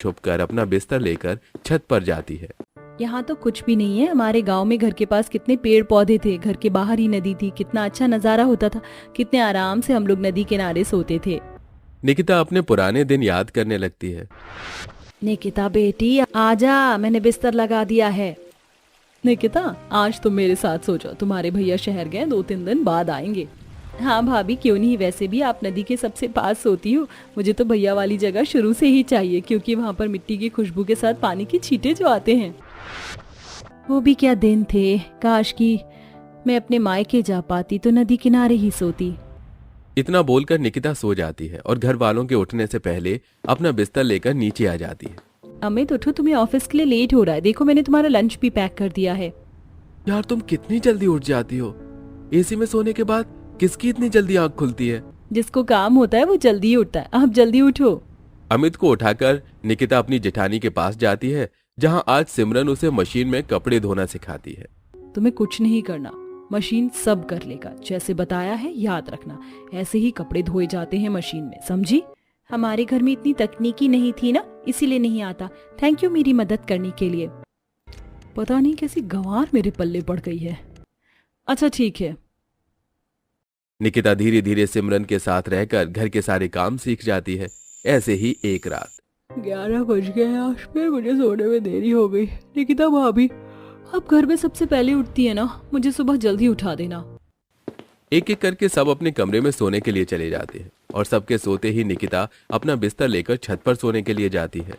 छुपकर अपना बिस्तर लेकर छत पर जाती है। यहाँ तो कुछ भी नहीं है। हमारे गांव में घर के पास कितने पेड़ पौधे थे, घर के बाहर ही नदी थी, कितना अच्छा नजारा होता था, कितने आराम से हम लोग नदी किनारे सोते थे। निकिता अपने पुराने दिन याद करने लगती है। निकिता बेटी आजा, मैंने बिस्तर लगा दिया है। निकिता आज तुम मेरे साथ सो जाओ, तुम्हारे भैया शहर गए, 2-3 दिन बाद आएंगे। हाँ भाभी क्यों नहीं, वैसे भी आप नदी के सबसे पास सोती हो। मुझे तो भैया वाली जगह शुरू से ही चाहिए, क्योंकि वहाँ पर मिट्टी की खुशबू के साथ पानी की छींटे जो आते हैं। वो भी क्या दिन थे, काश कि मैं अपने मायके जा पाती तो नदी किनारे ही सोती। इतना बोलकर निकिता सो जाती है और घर वालों के उठने से पहले अपना बिस्तर लेकर नीचे आ जाती है। अमित उठो, तुम्हें ऑफिस के लिए लेट हो रहा है। देखो मैंने तुम्हारा लंच भी पैक कर दिया है। यार तुम कितनी जल्दी उठ जाती हो। एसी में सोने के बाद किसकी इतनी जल्दी आंख खुलती है। जिसको काम होता है वो जल्दी ही उठता है। आप जल्दी उठो। अमित को उठाकर निकिता अपनी जेठानी के पास जाती है, जहां आज सिमरन उसे मशीन में कपड़े धोना सिखाती है। तुम्हें कुछ नहीं करना, मशीन सब कर लेगा। जैसे बताया है याद रखना, ऐसे ही कपड़े धोए जाते हैं मशीन में, समझी? हमारे घर में इतनी तकनीकी नहीं थी ना, इसीलिए नहीं आता। थैंक यू मेरी मदद करने के लिए। पता नहीं कैसी गंवार मेरे पल्ले पड़ गई है। अच्छा ठीक है। निकिता धीरे धीरे सिमरन के साथ रहकर घर के सारे काम सीख जाती है। ऐसे ही एक रात 11 बज गए, आज फिर मुझे सोने में देरी हो गई। निकिता भाभी अब घर में सबसे पहले उठती है ना, मुझे सुबह जल्दी उठा देना। एक एक करके सब अपने कमरे में सोने के लिए चले जाते हैं और सबके सोते ही निकिता अपना बिस्तर लेकर छत पर सोने के लिए जाती है।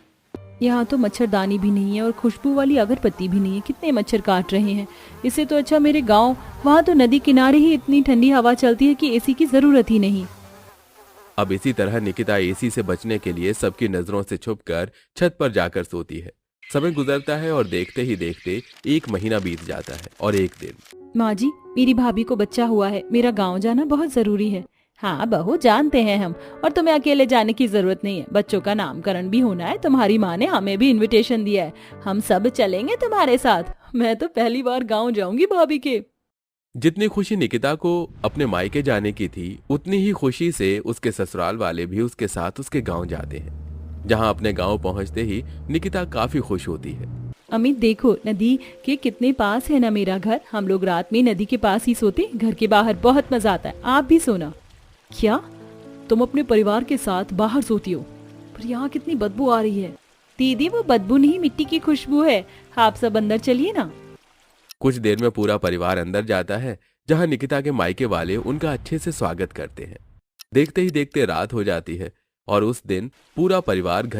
यहाँ तो मच्छरदानी भी नहीं है और खुशबू वाली अगरबत्ती भी नहीं है। कितने मच्छर काट रहे हैं। इससे तो अच्छा मेरे गांव, वहाँ तो नदी किनारे ही इतनी ठंडी हवा चलती है कि एसी की जरूरत ही नहीं। अब इसी तरह निकिता एसी से बचने के लिए सबकी नजरों से छुपकर छत पर जाकर सोती है। समय गुजरता है और देखते ही देखते 1 महीना बीत जाता है और एक दिन। माँ जी मेरी भाभी को बच्चा हुआ है, मेरा गाँव जाना बहुत जरूरी है। हाँ बहू जानते हैं हम, और तुम्हें अकेले जाने की जरूरत नहीं है। बच्चों का नामकरण भी होना है, तुम्हारी माँ ने हमें भी इनविटेशन दिया है। हम सब चलेंगे तुम्हारे साथ। मैं तो पहली बार गाँव जाऊंगी भाभी के। जितनी खुशी निकिता को अपने मायके जाने की थी, उतनी ही खुशी से उसके ससुराल वाले भी उसके साथ उसके गांव जाते हैं। जहां अपने गांव पहुंचते ही निकिता काफी खुश होती है। अमित देखो नदी के कितने पास है ना मेरा घर। हम लोग रात में नदी के पास ही सोते, घर के बाहर बहुत मजा आता है। आप भी सोना। क्या तुम अपने परिवार के साथ बाहर सोती हो? पर यहाँ कितनी बदबू आ रही है। दीदी वो बदबू नहीं, मिट्टी की खुशबू है। आप सब अंदर चलिए ना। कुछ देर में पूरा परिवार अंदर जाता है, जहां निकिता के मायके वाले उनका अच्छे से स्वागत करते हैं। देखते ही देखते रात हो जाती है और उस दिन पूरा परिवार घर